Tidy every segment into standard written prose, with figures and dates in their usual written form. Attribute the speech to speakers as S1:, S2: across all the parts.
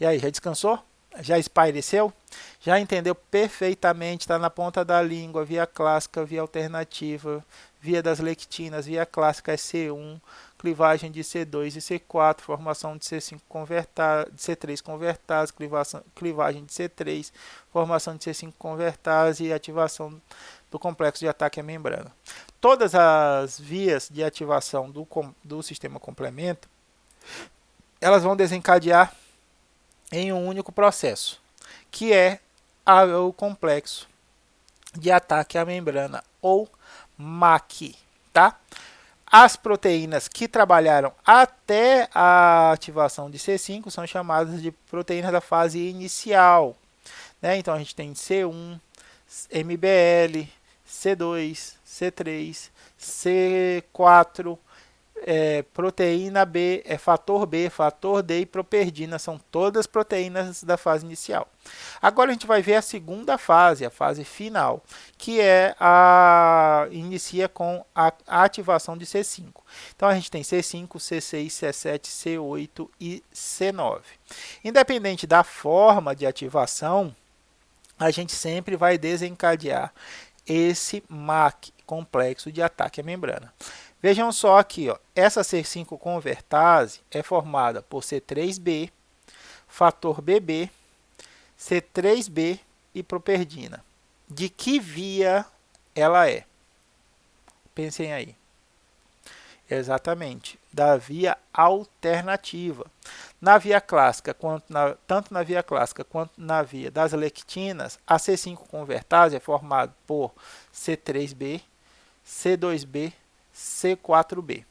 S1: E aí, já descansou? Já espaireceu? Já entendeu perfeitamente? Está na ponta da língua, via clássica, via alternativa, via das lectinas, via clássica é C1, clivagem de C2 e C4, formação de C5 convertase, de C3 convertase, clivagem de C3, formação de C5 convertase e ativação do complexo de ataque à membrana. Todas as vias de ativação do sistema complemento, elas vão desencadear em um único processo, que é o complexo de ataque à membrana, ou MAC, tá? As proteínas que trabalharam até a ativação de C5 são chamadas de proteínas da fase inicial, né? Então a gente tem C1, MBL, C2, C3, C4, proteína B, fator B, fator D e properdina, são todas proteínas da fase inicial. Agora a gente vai ver a segunda fase, a fase final, que inicia com a ativação de C5. Então a gente tem C5, C6, C7, C8 e C9. Independente da forma de ativação, a gente sempre vai desencadear esse MAC, complexo de ataque à membrana. Vejam só aqui, ó, essa C5 convertase é formada por C3b, fator BB, C3b e properdina. De que via ela é? Pensem aí. Exatamente, da via alternativa. Na via clássica, tanto na via clássica quanto na via das lectinas, a C5 convertase é formada por C3b, C2b, C4b.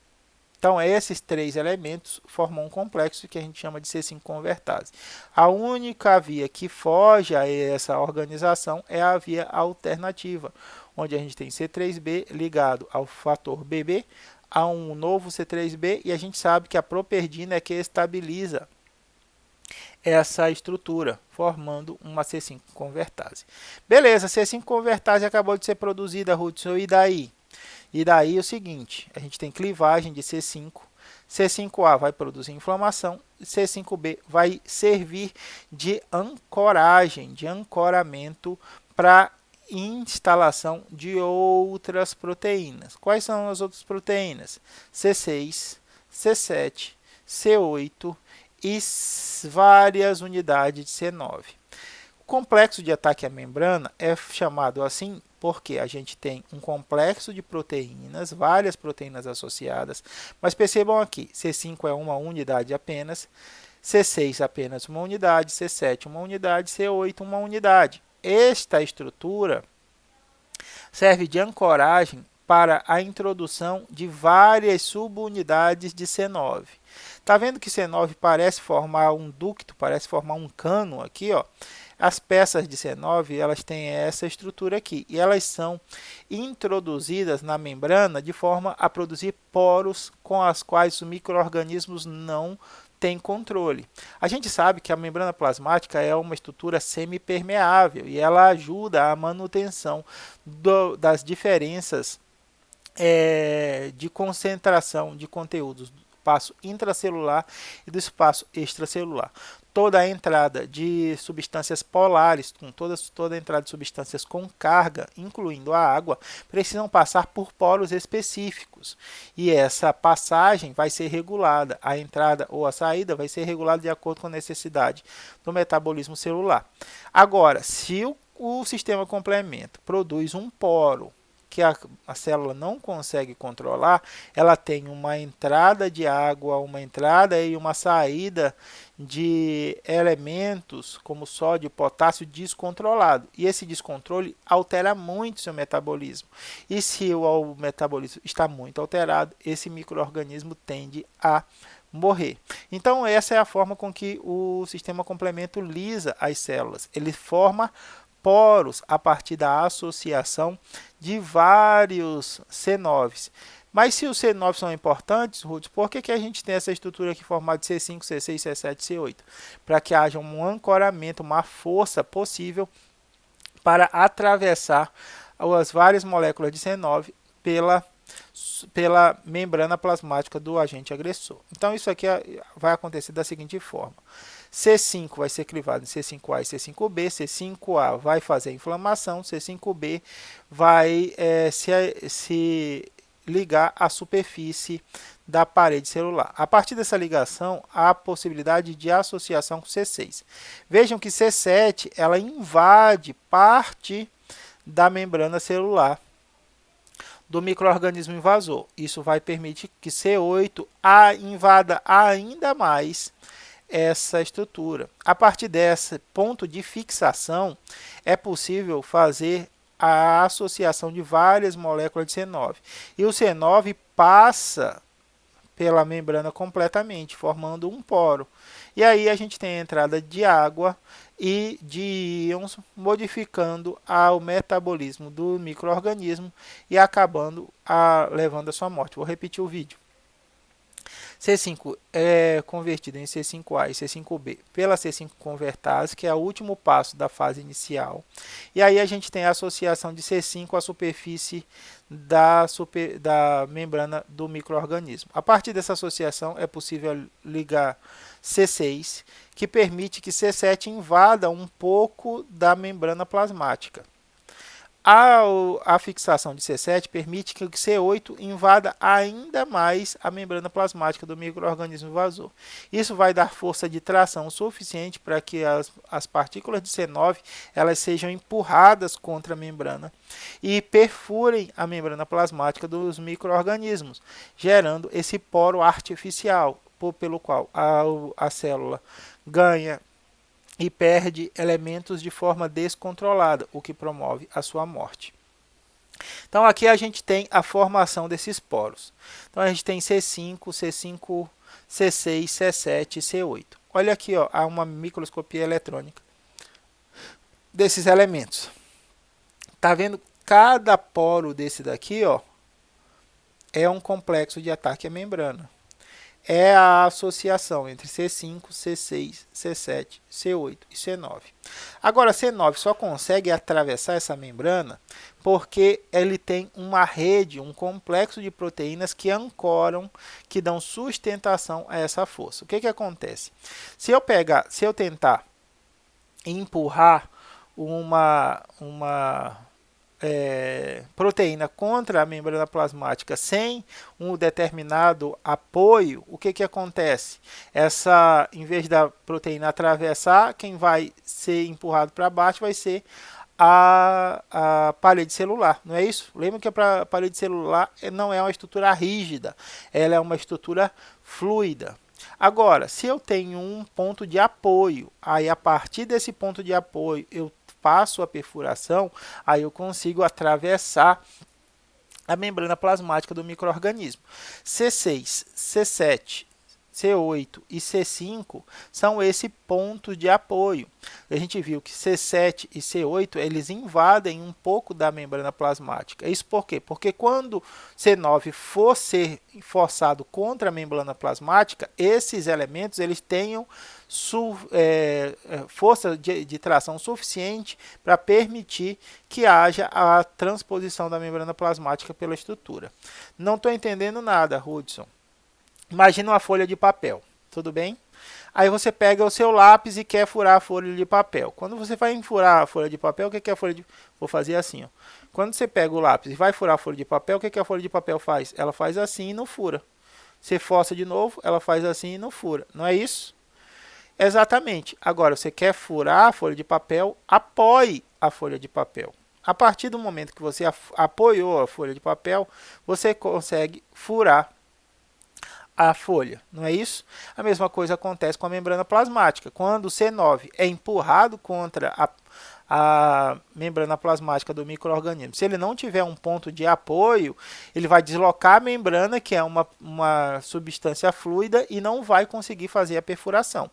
S1: Então, esses três elementos formam um complexo que a gente chama de C5 convertase. A única via que foge a essa organização é a via alternativa, onde a gente tem C3b ligado ao fator BB, a um novo C3b, e a gente sabe que a properdina é que estabiliza essa estrutura, formando uma C5 convertase. Beleza, C5 convertase acabou de ser produzida, Hudson, e daí? E daí o seguinte, a gente tem clivagem de C5, C5A vai produzir inflamação, C5B vai servir de ancoragem, de ancoramento para instalação de outras proteínas. Quais são as outras proteínas? C6, C7, C8 e várias unidades de C9. O complexo de ataque à membrana é chamado assim porque a gente tem um complexo de proteínas, várias proteínas associadas, mas percebam aqui, C5 é uma unidade apenas, C6 apenas uma unidade, C7 uma unidade, C8 uma unidade. Esta estrutura serve de ancoragem para a introdução de várias subunidades de C9. Está vendo que C9 parece formar um ducto, parece formar um cano aqui, ó? As peças de C9, elas têm essa estrutura aqui, e elas são introduzidas na membrana de forma a produzir poros com as quais os micro-organismos não têm controle. A gente sabe que a membrana plasmática é uma estrutura semipermeável e ela ajuda à manutenção das diferenças de concentração de conteúdos do espaço intracelular e do espaço extracelular. Toda a entrada de substâncias polares, toda a entrada de substâncias com carga, incluindo a água, precisam passar por poros específicos. E essa passagem vai ser regulada, a entrada ou a saída vai ser regulada de acordo com a necessidade do metabolismo celular. Agora, se o sistema complemento produz um poro que a célula não consegue controlar, ela tem uma entrada de água, uma entrada e uma saída de elementos como sódio e potássio descontrolado. E esse descontrole altera muito seu metabolismo. E se o metabolismo está muito alterado, esse micro-organismo tende a morrer. Então, essa é a forma com que o sistema complemento lisa as células. Ele forma poros a partir da associação de vários C9s. Mas se os C9 são importantes, Ruth, por que a gente tem essa estrutura aqui formada de C5, C6, C7, C8? Para que haja um ancoramento, uma força possível para atravessar as várias moléculas de C9 pela membrana plasmática do agente agressor. Então, isso aqui vai acontecer da seguinte forma. C5 vai ser crivado em C5A e C5B, C5A vai fazer a inflamação, C5B vai se ligar à superfície da parede celular. A partir dessa ligação, há a possibilidade de associação com C6. Vejam que C7 ela invade parte da membrana celular do micro-organismo invasor. Isso vai permitir que C8 invada ainda mais essa estrutura. A partir desse ponto de fixação, é possível fazer a associação de várias moléculas de C9. E o C9 passa pela membrana completamente, formando um poro. E aí a gente tem a entrada de água e de íons, modificando o metabolismo do micro-organismo e acabando levando à sua morte. Vou repetir o vídeo. C5 é convertido em C5A e C5B pela C5 convertase, que é o último passo da fase inicial. E aí a gente tem a associação de C5 à superfície da membrana do micro-organismo. A partir dessa associação é possível ligar C6, que permite que C7 invada um pouco da membrana plasmática. A fixação de C7 permite que o C8 invada ainda mais a membrana plasmática do micro-organismo invasor. Isso vai dar força de tração suficiente para que as partículas de C9 elas sejam empurradas contra a membrana e perfurem a membrana plasmática dos micro-organismos, gerando esse poro artificial, pelo qual a célula ganha e perde elementos de forma descontrolada, o que promove a sua morte. Então aqui a gente tem a formação desses poros. Então a gente tem C5, C5, C6, C7 e C8. Olha aqui, ó, há uma microscopia eletrônica desses elementos. Tá vendo? Cada poro desse daqui, ó, é um complexo de ataque à membrana. É a associação entre C5, C6, C7, C8 e C9. Agora, C9 só consegue atravessar essa membrana porque ele tem uma rede, um complexo de proteínas que ancoram, que dão sustentação a essa força. O que acontece? Se eu tentar empurrar uma proteína contra a membrana plasmática sem um determinado apoio, o que acontece? Em vez da proteína atravessar, quem vai ser empurrado para baixo vai ser a parede celular, não é isso? Lembra que a parede celular não é uma estrutura rígida, ela é uma estrutura fluida. Agora, se eu tenho um ponto de apoio, aí a partir desse ponto de apoio eu faço a perfuração, aí eu consigo atravessar a membrana plasmática do micro-organismo. C6, C7, C8 e C5 são esse ponto de apoio. A gente viu que C7 e C8 eles invadem um pouco da membrana plasmática. Isso por quê? Porque quando C9 for ser forçado contra a membrana plasmática, esses elementos eles tenham força de tração suficiente para permitir que haja a transposição da membrana plasmática pela estrutura. Não estou entendendo nada, Hudson. Imagina uma folha de papel, tudo bem? Aí você pega o seu lápis e quer furar a folha de papel. Quando você vai furar a folha de papel, o que é a folha de... Vou fazer assim, ó. Quando você pega o lápis e vai furar a folha de papel, o que a folha de papel faz? Ela faz assim e não fura. Você força de novo, ela faz assim e não fura. Não é isso? Exatamente. Agora, você quer furar a folha de papel, apoie a folha de papel. A partir do momento que você apoiou a folha de papel, você consegue furar a folha, não é isso? A mesma coisa acontece com a membrana plasmática. Quando o C9 é empurrado contra a membrana plasmática do micro-organismo, se ele não tiver um ponto de apoio, ele vai deslocar a membrana, que é uma substância fluida, e não vai conseguir fazer a perfuração.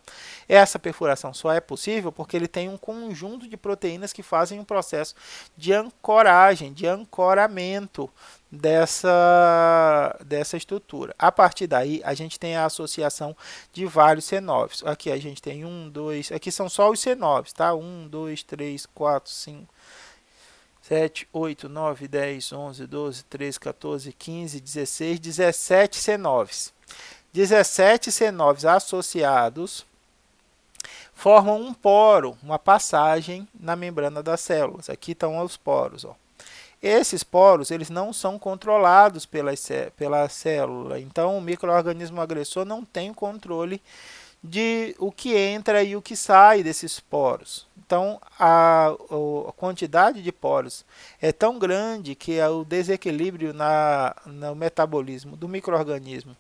S1: Essa perfuração só é possível porque ele tem um conjunto de proteínas que fazem um processo de ancoragem, de ancoramento dessa estrutura. A partir daí, a gente tem a associação de vários C9s. Aqui a gente tem 1, 2, aqui são só os C9s, tá? 1, 2, 3, 4, 5, 7, 8, 9, 10, 11, 12, 13, 14, 15, 16, 17 C9s. 17 C9s associados formam um poro, uma passagem na membrana das células. Aqui estão os poros, ó. Esses poros, eles não são controlados pela célula, então o micro-organismo agressor não tem controle de o que entra e o que sai desses poros. Então, a quantidade de poros é tão grande que o desequilíbrio no metabolismo do micro-organismo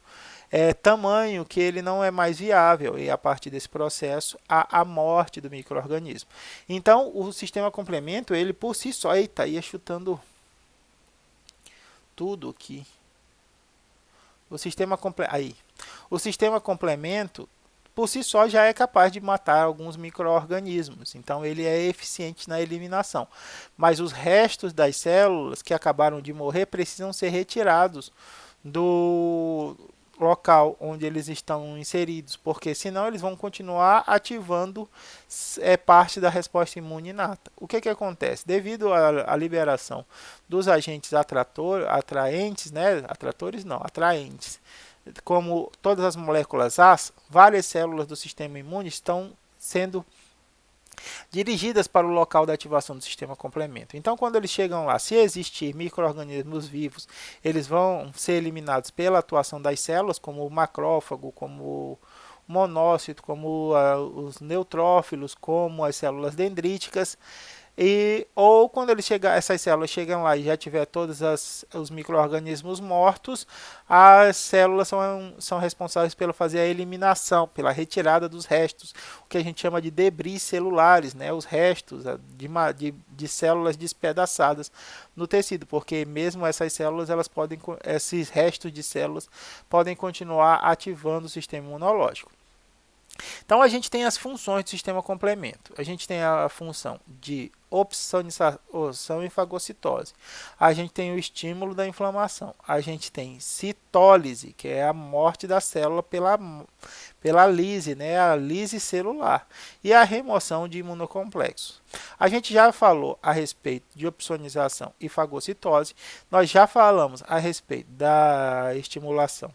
S1: é tamanho que ele não é mais viável, e a partir desse processo há a morte do micro-organismo. Então, o sistema complemento, ele por si só, eita, ia chutando tudo aqui. O sistema complemento por si só já é capaz de matar alguns micro-organismos, então ele é eficiente na eliminação. Mas os restos das células que acabaram de morrer precisam ser retirados do local onde eles estão inseridos, porque senão eles vão continuar ativando parte da resposta imune inata. O que acontece? Devido à liberação dos agentes atraentes, né? Atraentes, como todas as moléculas A, várias células do sistema imune estão sendo dirigidas para o local da ativação do sistema complemento. Então, quando eles chegam lá, se existir micro-organismos vivos, eles vão ser eliminados pela atuação das células, como o macrófago, como o monócito, como os neutrófilos, como as células dendríticas. Ou quando essas células chegam lá e já tiver todos os micro-organismos mortos, as células são responsáveis pela fazer a eliminação, pela retirada dos restos, o que a gente chama de debris celulares, né? Os restos de células despedaçadas no tecido, porque mesmo essas células, esses restos de células podem continuar ativando o sistema imunológico. Então, a gente tem as funções do sistema complemento. A gente tem a função de opsonização e fagocitose. A gente tem o estímulo da inflamação. A gente tem citólise, que é a morte da célula pela lise, né? A lise celular. E a remoção de imunocomplexos. A gente já falou a respeito de opsonização e fagocitose. Nós já falamos a respeito da estimulação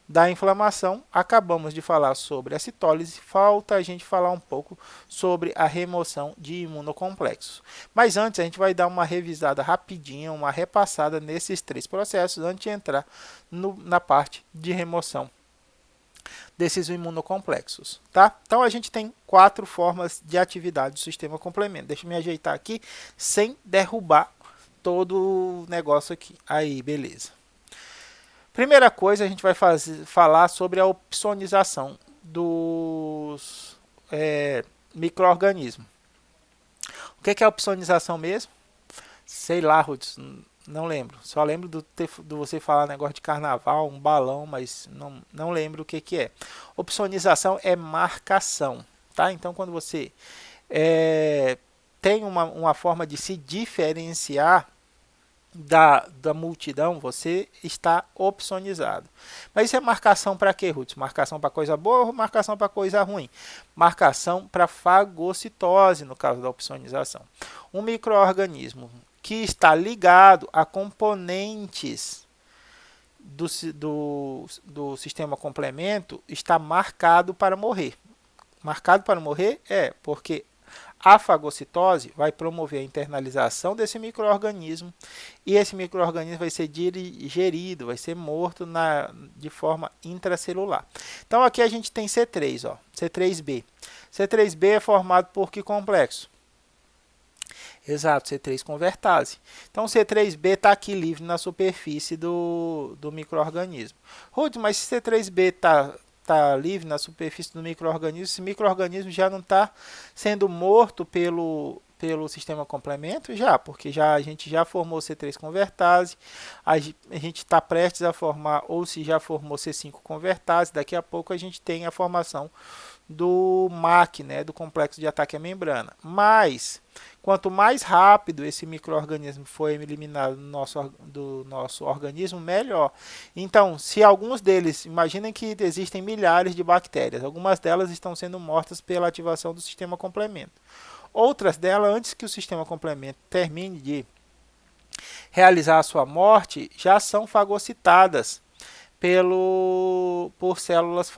S1: da inflamação, acabamos de falar sobre a citólise, falta a gente falar um pouco sobre a remoção de imunocomplexos. Mas antes a gente vai dar uma revisada rapidinha, uma repassada nesses três processos antes de entrar na parte de remoção desses imunocomplexos, tá? Então a gente tem 4 formas de atividade do sistema complemento. Deixa eu me ajeitar aqui sem derrubar todo o negócio aqui. Aí, beleza. Primeira coisa, a gente vai falar sobre a opsonização dos micro-organismos. O que é a opsonização mesmo? Sei lá, Ruth, não lembro. Só lembro de você falar negócio de carnaval, um balão, mas não lembro o que é. Opsonização é marcação, tá? Então, quando você tem uma forma de se diferenciar da multidão, você está opsonizado. Mas isso é marcação para quê, Ruth? Marcação para coisa boa ou marcação para coisa ruim? Marcação para fagocitose, no caso da opsonização. Um micro-organismo que está ligado a componentes do sistema complemento está marcado para morrer. Marcado para morrer porque a fagocitose vai promover a internalização desse micro-organismo e esse micro-organismo vai ser digerido, vai ser morto de forma intracelular. Então aqui a gente tem C3, ó, C3b. C3b é formado por que complexo? Exato, C3 convertase. Então, C3b está aqui livre na superfície do micro-organismo. Ruth, mas se C3b está livre na superfície do micro-organismo, esse micro-organismo já não está sendo morto pelo sistema complemento? Já, porque a gente já formou C3 convertase, a gente está prestes a formar, ou se já formou C5 convertase, daqui a pouco a gente tem a formação do MAC, né, do complexo de ataque à membrana. Mas, quanto mais rápido esse micro-organismo for eliminado do nosso organismo, melhor. Então, se alguns deles, imaginem que existem milhares de bactérias, algumas delas estão sendo mortas pela ativação do sistema complemento. Outras delas, antes que o sistema complemento termine de realizar a sua morte, já são fagocitadas por células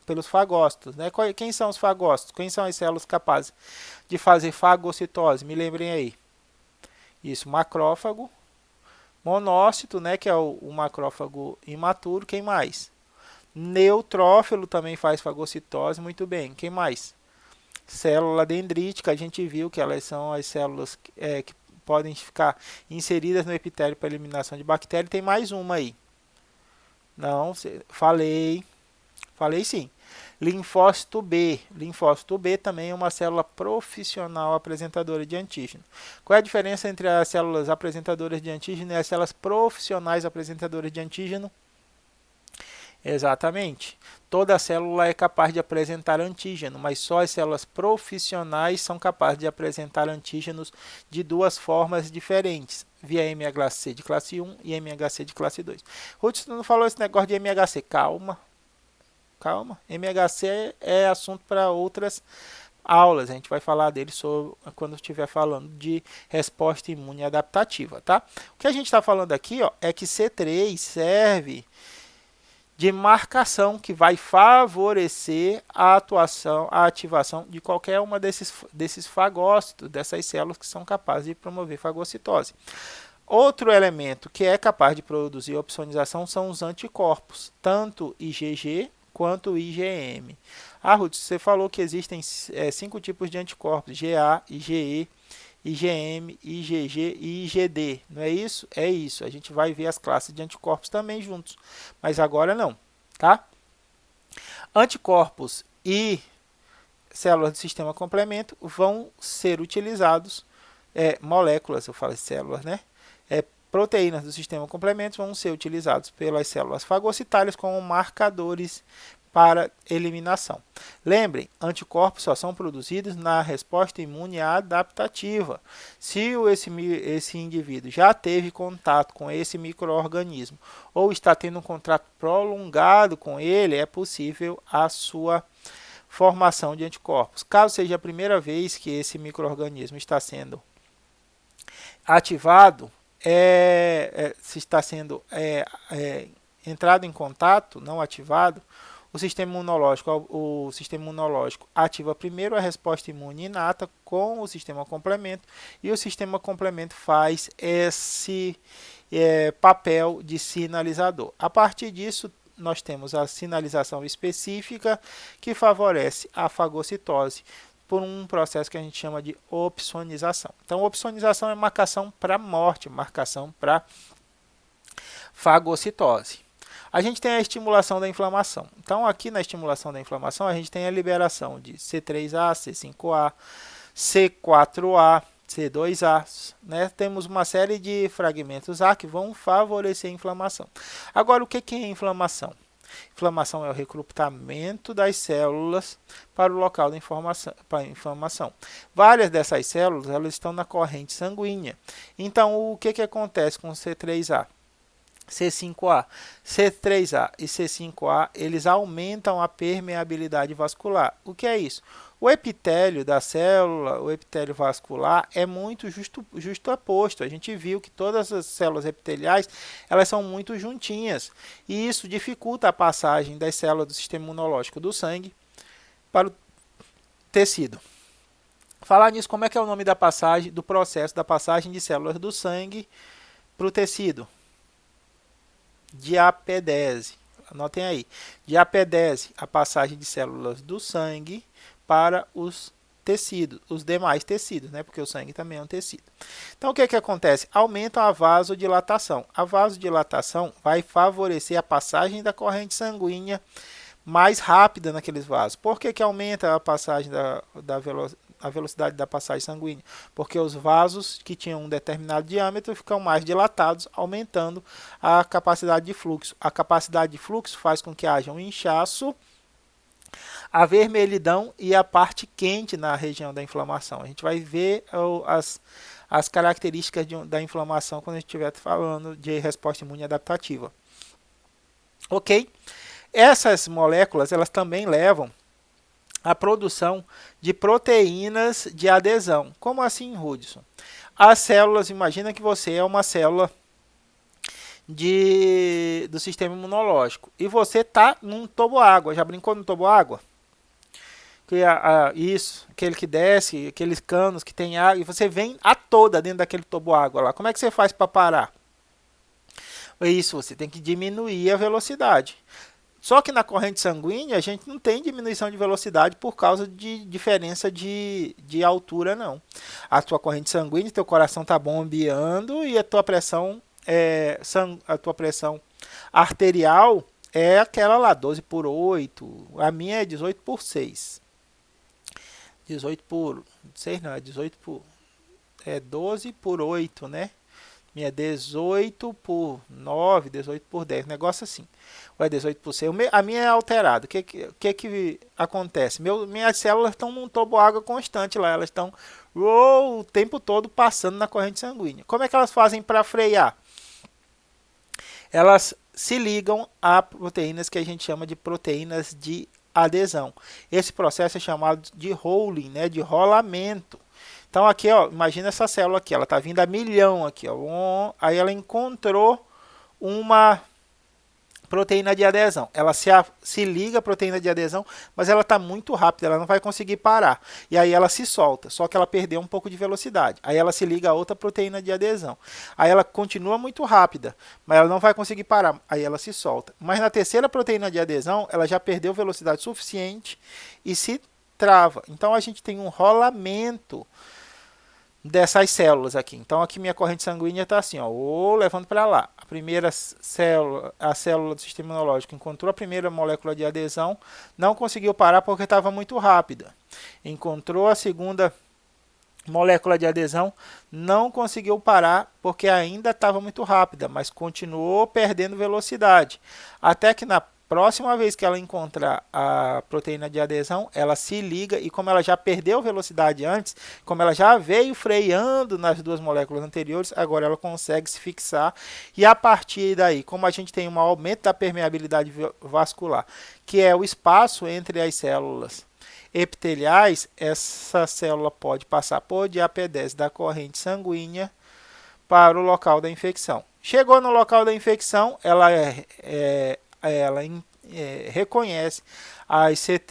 S1: pelos fagócitos, né? Quem são os fagócitos? Quem são as células capazes de fazer fagocitose? Me lembrem aí. Isso, macrófago, monócito, né, que é o macrófago imaturo. Quem mais? Neutrófilo também faz fagocitose, muito bem. Quem mais? Célula dendrítica, a gente viu que elas são as células que podem ficar inseridas no epitélio para eliminação de bactérias. Tem mais uma aí. Não, falei sim. Linfócito B. Linfócito B também é uma célula profissional apresentadora de antígeno. Qual é a diferença entre as células apresentadoras de antígeno e as células profissionais apresentadoras de antígeno? Exatamente. Toda célula é capaz de apresentar antígeno, mas só as células profissionais são capazes de apresentar antígenos de duas formas diferentes, via MHC de classe 1 e MHC de classe 2. Ruth, você não falou esse negócio de MHC. Calma. MHC é assunto para outras aulas. A gente vai falar dele quando estiver falando de resposta imune adaptativa, tá? O que a gente está falando aqui, ó, é que C3 serve de marcação que vai favorecer a ativação de qualquer uma desses fagócitos, dessas células que são capazes de promover fagocitose. Outro elemento que é capaz de produzir opsonização são os anticorpos, tanto IgG quanto IgM. Ruth, você falou que existem 5 tipos de anticorpos, GA, IgE, IgM, IgG e IgD, não é isso? É isso, a gente vai ver as classes de anticorpos também juntos, mas agora não, tá? Anticorpos e células do sistema complemento vão ser utilizados, moléculas, eu falo células, né? Proteínas do sistema complemento vão ser utilizados pelas células fagocitárias como marcadores para eliminação. Lembrem, anticorpos só são produzidos na resposta imune adaptativa. Se esse indivíduo já teve contato com esse micro-organismo ou está tendo um contato prolongado com ele, é possível a sua formação de anticorpos. Caso seja a primeira vez que esse micro-organismo está sendo ativado, se está sendo entrado em contato, não ativado, o sistema imunológico ativa primeiro a resposta imune inata com o sistema complemento e o sistema complemento faz esse papel de sinalizador. A partir disso, nós temos a sinalização específica que favorece a fagocitose por um processo que a gente chama de opsonização. Então, opsonização é marcação para morte, marcação para fagocitose. A gente tem a estimulação da inflamação. Então, aqui na estimulação da inflamação, a gente tem a liberação de C3A, C5A, C4A, C2A, né? Temos uma série de fragmentos A que vão favorecer a inflamação. Agora, o que é inflamação? Inflamação é o recrutamento das células para o local da inflamação. Várias dessas células elas estão na corrente sanguínea. Então, o que acontece com o C3A? C5A, C3A e C5A, eles aumentam a permeabilidade vascular. O que é isso? O epitélio da célula, o epitélio vascular, é muito justaposto. A gente viu que todas as células epiteliais elas são muito juntinhas. E isso dificulta a passagem das células do sistema imunológico do sangue para o tecido. Falar nisso, como é que é o nome da passagem, do processo da passagem de células do sangue para o tecido? Diapedese. Anotem aí. Diapedese, a passagem de células do sangue para os tecidos, os demais tecidos, né? Porque o sangue também é um tecido. Então, o que acontece? Aumenta a vasodilatação. A vasodilatação vai favorecer a passagem da corrente sanguínea mais rápida naqueles vasos. Por que aumenta a passagem a velocidade da passagem sanguínea? Porque os vasos que tinham um determinado diâmetro ficam mais dilatados, aumentando a capacidade de fluxo. A capacidade de fluxo faz com que haja um inchaço, a vermelhidão e a parte quente na região da inflamação. A gente vai ver as características da inflamação quando a gente estiver falando de resposta imune adaptativa. Ok? Essas moléculas elas também levam à produção de proteínas de adesão. Como assim, Hudson? As células, imagina que você é uma célula do sistema imunológico. E você está num toboágua. Já brincou no toboágua? Isso, aquele que desce, aqueles canos que tem água, e você vem a toda dentro daquele toboágua lá. Como é que você faz para parar? Isso, você tem que diminuir a velocidade. Só que na corrente sanguínea a gente não tem diminuição de velocidade por causa de diferença de altura, não. A tua corrente sanguínea, teu coração está bombeando e a tua pressão, a tua pressão arterial é aquela lá, 12 por 8. A minha é 18 por 6. 18 por 6 não, é 18 por... É 12 por 8, né? Minha é 18 por 9, 18 por 10, negócio assim. Ou é 18 por 6. A minha é alterada. O que acontece? Minhas células estão num toboágua constante lá. Elas estão o tempo todo passando na corrente sanguínea. Como é que elas fazem para frear? Elas se ligam a proteínas que a gente chama de proteínas de adesão. Esse processo é chamado de rolling, né, de rolamento. Então aqui, ó, imagina essa célula aqui, ela está vindo a milhão aqui, ó, aí ela encontrou uma proteína de adesão. Ela se liga à proteína de adesão, mas ela está muito rápida, ela não vai conseguir parar. E aí ela se solta, só que ela perdeu um pouco de velocidade. Aí ela se liga a outra proteína de adesão. Aí ela continua muito rápida, mas ela não vai conseguir parar. Aí ela se solta. Mas na terceira proteína de adesão, ela já perdeu velocidade suficiente e se trava. Então a gente tem um rolamento dessas células aqui. Então aqui minha corrente sanguínea está assim, ó, levando para lá. A primeira célula, a célula do sistema imunológico encontrou a primeira molécula de adesão, não conseguiu parar porque estava muito rápida. Encontrou a segunda molécula de adesão, não conseguiu parar porque ainda estava muito rápida, mas continuou perdendo velocidade. Até que na próxima vez que ela encontrar a proteína de adesão, ela se liga e como ela já perdeu velocidade antes, como ela já veio freando nas duas moléculas anteriores, agora ela consegue se fixar e a partir daí, como a gente tem um aumento da permeabilidade vascular, que é o espaço entre as células epiteliais, essa célula pode passar por diapedese da corrente sanguínea para o local da infecção. Chegou no local da infecção, ela reconhece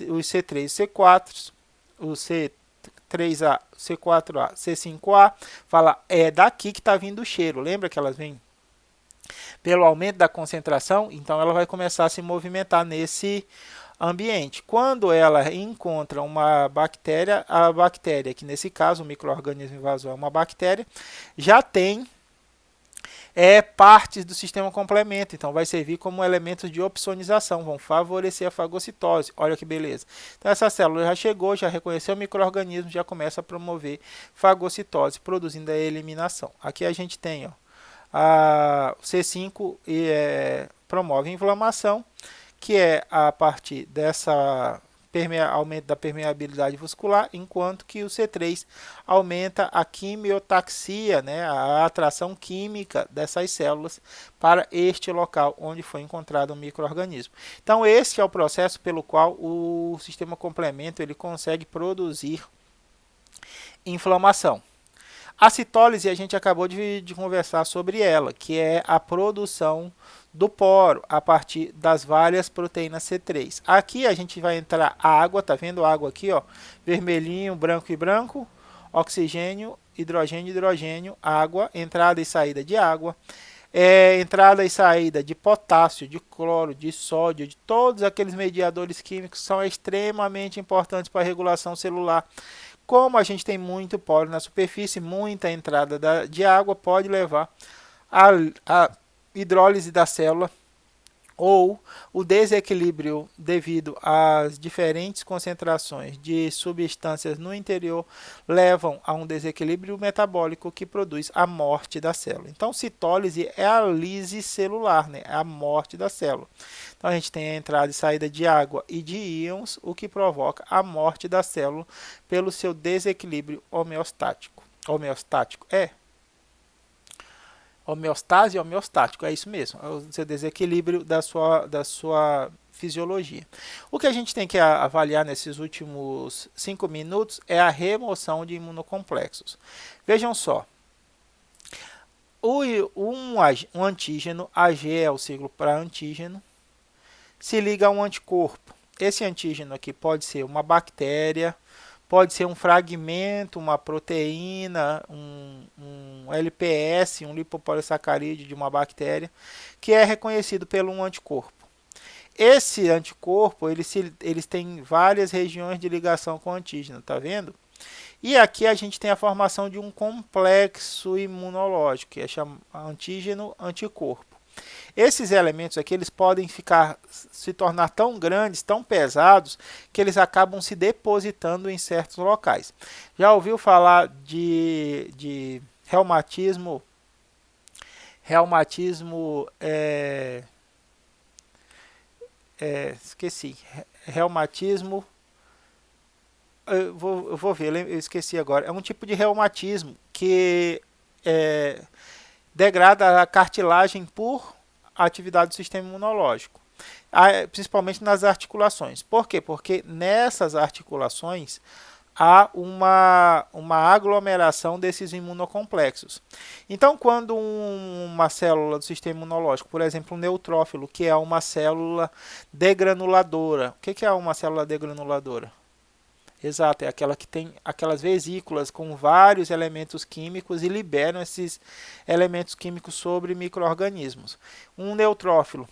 S1: os C3 e C4, o C3A, C4A, C5A, fala, é daqui que está vindo o cheiro. Lembra que elas vêm pelo aumento da concentração? Então ela vai começar a se movimentar nesse ambiente. Quando ela encontra uma bactéria, a bactéria, que nesse caso o micro-organismo invasor é uma bactéria, já tem partes do sistema complemento, então vai servir como elementos de opsonização, vão favorecer a fagocitose. Olha que beleza. Então essa célula já chegou, já reconheceu o micro-organismo, já começa a promover fagocitose, produzindo a eliminação. Aqui a gente tem, ó, o C5 promove inflamação, que é a partir dessa aumento da permeabilidade vascular, enquanto que o C3 aumenta a quimiotaxia, né, a atração química dessas células para este local onde foi encontrado o micro-organismo. Então este é o processo pelo qual o sistema complemento ele consegue produzir inflamação. A citólise a gente acabou de conversar sobre ela, que é a produção do poro a partir das várias proteínas C3. Aqui a gente vai entrar água, tá vendo a água aqui, ó, vermelhinho, branco e branco, oxigênio, hidrogênio, hidrogênio, água, entrada e saída de água, entrada e saída de potássio, de cloro, de sódio, de todos aqueles mediadores químicos que são extremamente importantes para a regulação celular. Como a gente tem muito poro na superfície, muita entrada de água pode levar a hidrólise da célula ou o desequilíbrio devido às diferentes concentrações de substâncias no interior levam a um desequilíbrio metabólico que produz a morte da célula. Então, citólise é a lise celular, né? É a morte da célula. Então, a gente tem a entrada e saída de água e de íons, o que provoca a morte da célula pelo seu desequilíbrio homeostático. Homeostático homeostase e homeostático, é isso mesmo, é o seu desequilíbrio da sua fisiologia. O que a gente tem que avaliar nesses últimos 5 minutos é a remoção de imunocomplexos. Vejam só, Um antígeno, Ag é o siglo para antígeno, se liga a um anticorpo. Esse antígeno aqui pode ser uma bactéria, pode ser um fragmento, uma proteína, um LPS, um lipopolissacarídeo de uma bactéria, que é reconhecido pelo um anticorpo. Esse anticorpo, eles têm várias regiões de ligação com o antígeno, tá vendo? E aqui a gente tem a formação de um complexo imunológico, que é chamado antígeno-anticorpo. Esses elementos aqui, eles podem se tornar tão grandes, tão pesados, que eles acabam se depositando em certos locais. Já ouviu falar de reumatismo? Esqueci. Reumatismo. Eu vou ver, eu esqueci agora. É um tipo de reumatismo que degrada a cartilagem por atividade do sistema imunológico, principalmente nas articulações. Por quê? Porque nessas articulações há uma aglomeração desses imunocomplexos. Então, quando uma célula do sistema imunológico, por exemplo, um neutrófilo, que é uma célula degranuladora. O que é uma célula degranuladora? Exato, é aquela que tem aquelas vesículas com vários elementos químicos e liberam esses elementos químicos sobre micro-organismos. Um neutrófilo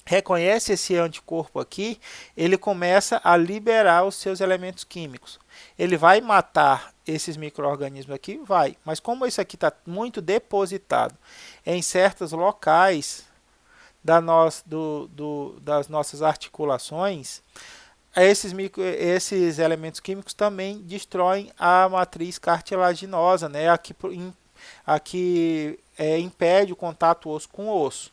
S1: reconhece esse anticorpo aqui, ele começa a liberar os seus elementos químicos. Ele vai matar esses micro-organismos aqui? Vai, mas como isso aqui está muito depositado em certos locais das nossas articulações, esses elementos químicos também destroem a matriz cartilaginosa, né? Aqui impede o contato osso com osso.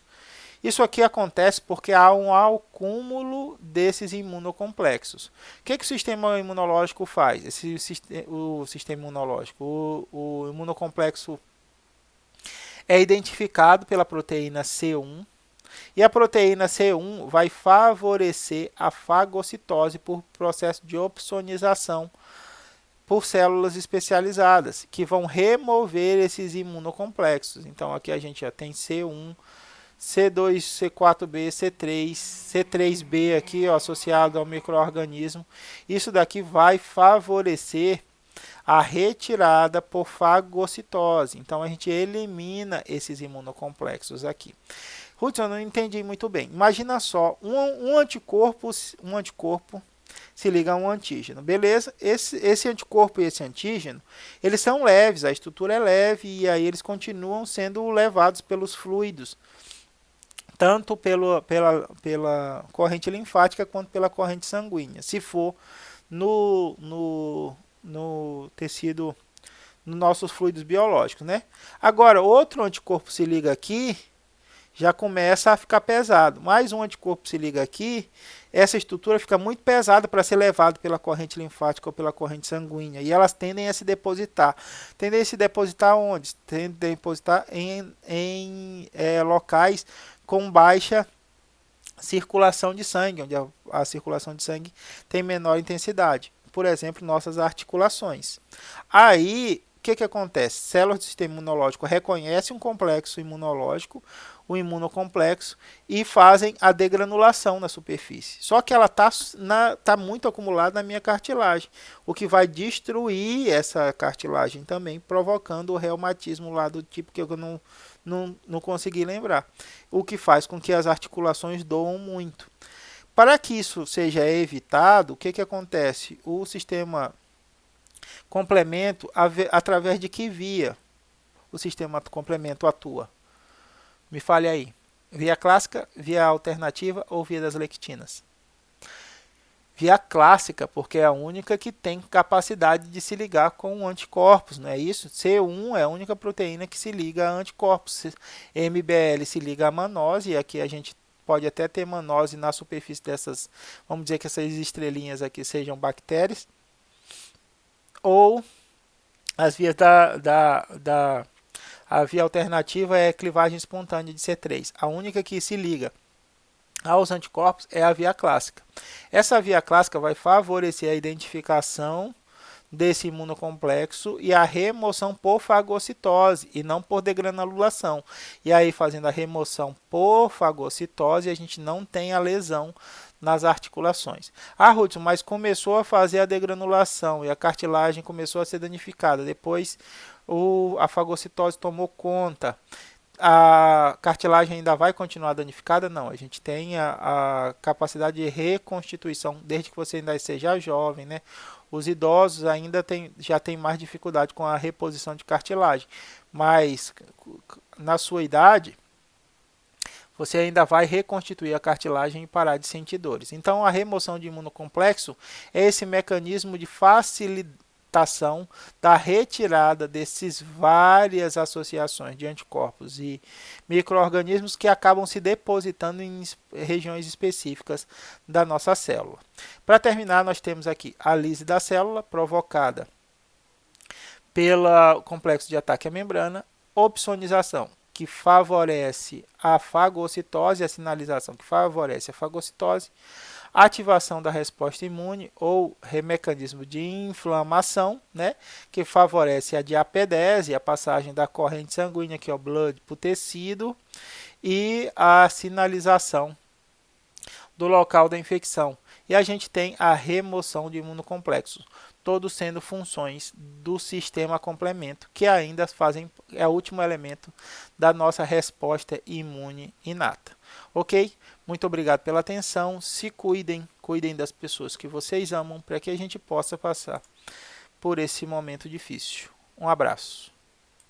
S1: Isso aqui acontece porque há um acúmulo desses imunocomplexos. O que o sistema imunológico faz? O sistema imunológico, o imunocomplexo é identificado pela proteína C1, e a proteína C1 vai favorecer a fagocitose por processo de opsonização por células especializadas, que vão remover esses imunocomplexos. Então aqui a gente já tem C1, C2, C4b, C3, C3b aqui ó, associado ao microorganismo. Isso daqui vai favorecer a retirada por fagocitose. Então a gente elimina esses imunocomplexos aqui. Ruth, eu não entendi muito bem. Imagina só, um anticorpo se liga a um antígeno. Beleza? Esse anticorpo e esse antígeno, eles são leves, a estrutura é leve e aí eles continuam sendo levados pelos fluidos, tanto pela corrente linfática quanto pela corrente sanguínea, se for no tecido, nos nossos fluidos biológicos, né? Agora, outro anticorpo se liga aqui, já começa a ficar pesado. Mais um anticorpo se liga aqui, essa estrutura fica muito pesada para ser levada pela corrente linfática ou pela corrente sanguínea. E elas tendem a se depositar. Tendem a se depositar onde? Tendem a depositar em locais com baixa circulação de sangue, onde a circulação de sangue tem menor intensidade. Por exemplo, nossas articulações. Aí, o que acontece? Células do sistema imunológico reconhecem um complexo imunológico, o imunocomplexo, e fazem a degranulação na superfície. Só que ela tá muito acumulada na minha cartilagem, o que vai destruir essa cartilagem também, provocando o reumatismo lá do tipo que eu não consegui lembrar. O que faz com que as articulações doam muito. Para que isso seja evitado, o que acontece? O sistema complemento, através de que via o sistema complemento atua? Me fale aí. Via clássica, via alternativa ou via das lectinas? Via clássica, porque é a única que tem capacidade de se ligar com anticorpos, não é isso? C1 é a única proteína que se liga a anticorpos. MBL se liga a manose, e aqui a gente pode até ter manose na superfície dessas, vamos dizer que essas estrelinhas aqui sejam bactérias. Ou as vias a via alternativa é clivagem espontânea de C3. A única que se liga aos anticorpos é a via clássica. Essa via clássica vai favorecer a identificação desse imunocomplexo e a remoção por fagocitose e não por degranulação. E aí, fazendo a remoção por fagocitose, a gente não tem a lesão nas articulações. Hudson, mas começou a fazer a degranulação e a cartilagem começou a ser danificada. Depois a fagocitose tomou conta. A cartilagem ainda vai continuar danificada? Não, a gente tem a capacidade de reconstituição, desde que você ainda seja jovem, né? Os idosos ainda já têm mais dificuldade com a reposição de cartilagem, mas na sua idade, você ainda vai reconstituir a cartilagem e parar de sentir dores. Então, a remoção de imunocomplexo é esse mecanismo de facilitação da retirada desses várias associações de anticorpos e micro-organismos que acabam se depositando em regiões específicas da nossa célula. Para terminar, nós temos aqui a lise da célula provocada pelo complexo de ataque à membrana, opsonização, que favorece a fagocitose, a sinalização que favorece a fagocitose, ativação da resposta imune ou mecanismo de inflamação, né, que favorece a diapedese, a passagem da corrente sanguínea, que é o blood, para o tecido, e a sinalização do local da infecção. E a gente tem a remoção de imunocomplexos, todos sendo funções do sistema complemento, que ainda é o último elemento da nossa resposta imune inata. Ok? Muito obrigado pela atenção. Se cuidem das pessoas que vocês amam, para que a gente possa passar por esse momento difícil. Um abraço.